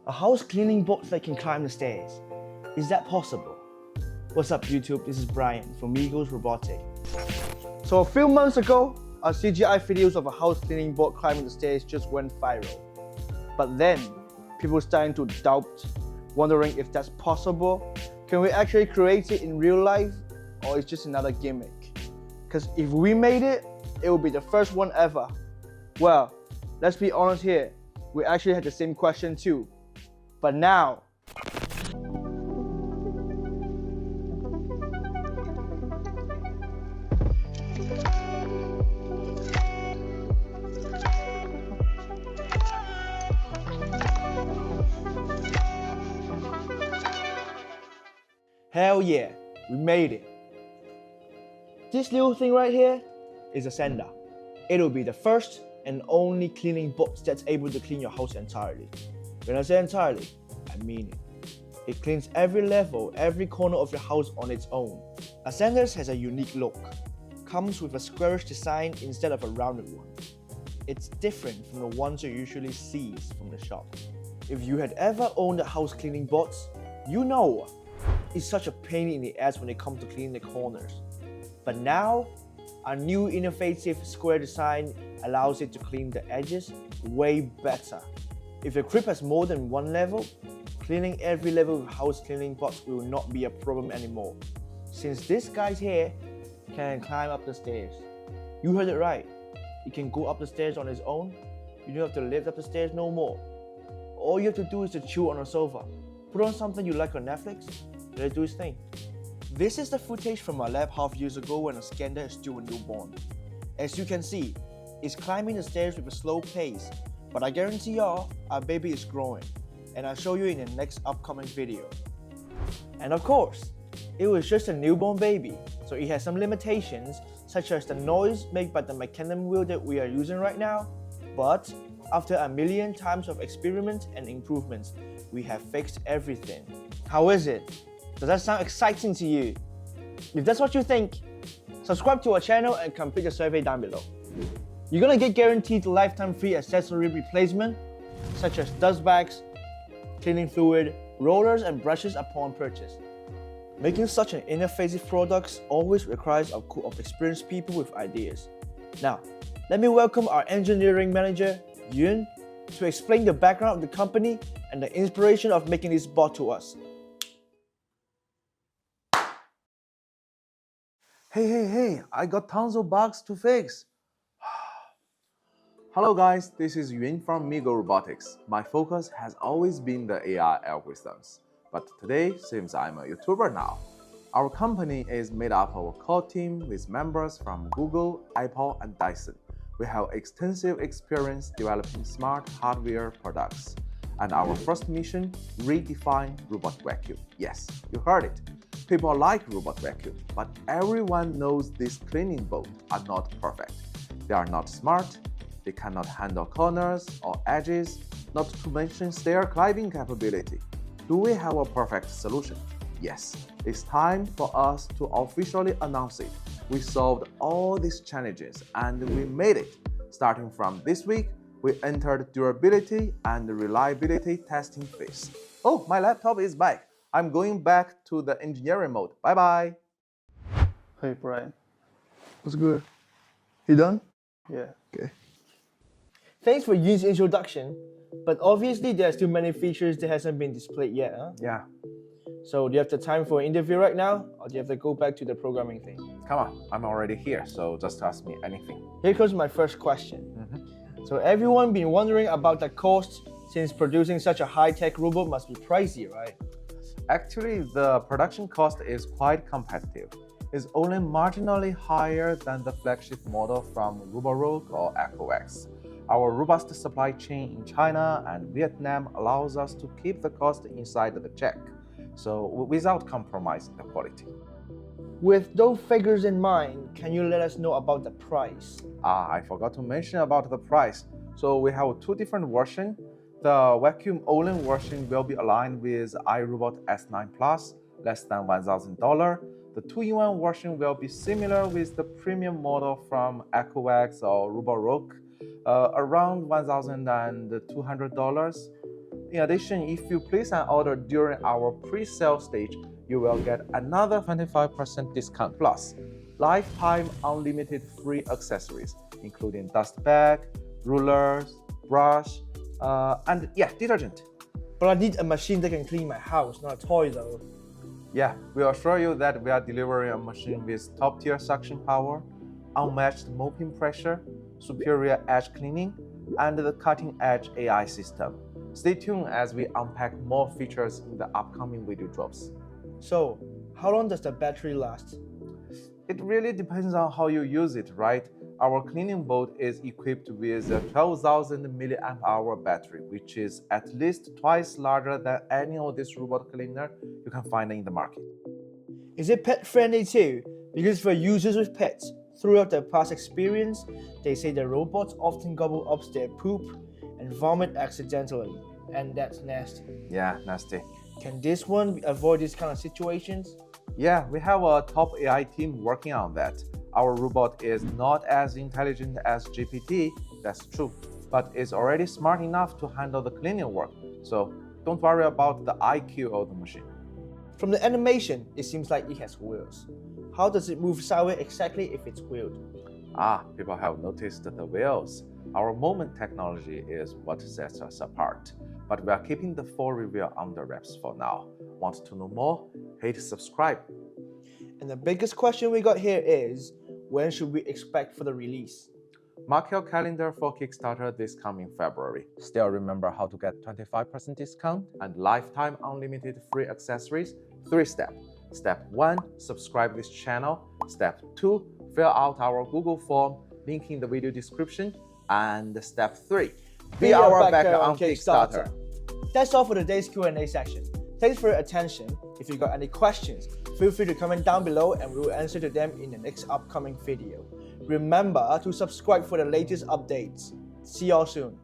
A house cleaning bot that can climb the stairs. Is that possible? What's up YouTube, this is Brian from Migo Robotics. So a few months ago, our CGI videos of a house cleaning bot climbing the stairs just went viral. But then, people starting to doubt, wondering if that's possible. Can we actually create it in real life, or it's just another gimmick? Because if we made it, it will be the first one ever. Well, let's be honest here, we actually had the same question too. But now, hell yeah, we made it. This little thing right here is a sender. It'll be the first and only cleaning bot that's able to clean your house entirely. When I say entirely, I mean it. It cleans every level, every corner of your house on its own. Ascenders has a unique look. Comes with a squarish design instead of a rounded one. It's different from the ones you usually see from the shop. If you had ever owned a house cleaning bots, you know it's such a pain in the ass when it comes to cleaning the corners. But now, our new innovative square design allows it to clean the edges way better. If your crib has more than one level, cleaning every level with house cleaning bots will not be a problem anymore. Since this guy here can climb up the stairs. You heard it right. He can go up the stairs on his own. You don't have to lift up the stairs no more. All you have to do is to chill on a sofa. Put on something you like on Netflix, let it do its thing. This is the footage from our lab half years ago when a Stair is still a newborn. As you can see, it's climbing the stairs with a slow pace, but I guarantee y'all, our baby is growing, and I'll show you in the next upcoming video. And of course, it was just a newborn baby, so it has some limitations, such as the noise made by the mechanism wheel that we are using right now, but after a million times of experiments and improvements, we have fixed everything. How is it? Does that sound exciting to you? If that's what you think, subscribe to our channel and complete the survey down below. You're gonna get guaranteed lifetime free accessory replacement, such as dust bags, cleaning fluid, rollers and brushes upon purchase. Making such an innovative product always requires a crew of experienced people with ideas. Now, let me welcome our engineering manager, Yun, to explain the background of the company and the inspiration of making this bot to us. Hey, I got tons of bugs to fix. Hello guys, this is Yun from Migo Robotics. My focus has always been the AI algorithms, but today seems I'm a YouTuber now. Our company is made up of a core team with members from Google, Apple, and Dyson. We have extensive experience developing smart hardware products. And our first mission, redefine robot vacuum. Yes, you heard it. People like robot vacuum, but everyone knows these cleaning bots are not perfect. They are not smart, they cannot handle corners or edges, not to mention stair climbing capability. Do we have a perfect solution? Yes, it's time for us to officially announce it. We solved all these challenges and we made it. Starting from this week, we entered durability and reliability testing phase. Oh, my laptop is back. I'm going back to the engineering mode. Bye-bye. Hey Brian, what's good? You done? Yeah. Okay. Thanks for Yun's introduction, but obviously there are still many features that hasn't been displayed yet, huh? Yeah. So do you have the time for an interview right now, or do you have to go back to the programming thing? Come on, I'm already here, so just ask me anything. Here comes my first question. So everyone been wondering about the cost, since producing such a high-tech robot must be pricey, right? Actually, the production cost is quite competitive. It's only marginally higher than the flagship model from Roborock or EchoX. Our robust supply chain in China and Vietnam allows us to keep the cost inside the check, so without compromising the quality. With those figures in mind, can you let us know about the price? I forgot to mention about the price. So we have two different versions. The vacuum-only version will be aligned with iRobot S9 Plus, less than $1,000. The two-in-one version will be similar with the premium model from EchoX or Roborock, around $1,200. In addition, if you place an order during our pre-sale stage, you will get another 25% discount plus lifetime unlimited free accessories, including dust bag, rulers, brush, and detergent. But I need a machine that can clean my house, not a toy though. Yeah, we assure you that we are delivering a machine with top-tier suction power, unmatched mopping pressure, superior edge cleaning, and the cutting-edge AI system. Stay tuned as we unpack more features in the upcoming video drops. So, how long does the battery last? It really depends on how you use it, right? Our cleaning boat is equipped with a 12,000 mAh battery, which is at least twice larger than any of this robot cleaner you can find in the market. Is it pet friendly too? Because for users with pets, throughout their past experience, they say the robots often gobble up their poop and vomit accidentally, and that's nasty. Yeah, nasty. Can this one avoid these kind of situations? Yeah, we have a top AI team working on that. Our robot is not as intelligent as GPT, that's true, but is already smart enough to handle the cleaning work, so don't worry about the IQ of the machine. From the animation, it seems like it has wheels. How does it move sideways exactly if it's wheeled? People have noticed the wheels. Our movement technology is what sets us apart, but we are keeping the full review under wraps for now. Want to know more? Hit subscribe. And the biggest question we got here is, when should we expect for the release? Mark your calendar for Kickstarter this coming February. Still remember how to get 25% discount and lifetime unlimited free accessories? 3 steps. Step 1, subscribe this channel. Step 2, fill out our Google form, link in the video description. And step 3, be our backer on Kickstarter. That's all for today's Q&A section. Thanks for your attention. If you got any questions, feel free to comment down below and we will answer to them in the next upcoming video. Remember to subscribe for the latest updates. See y'all soon.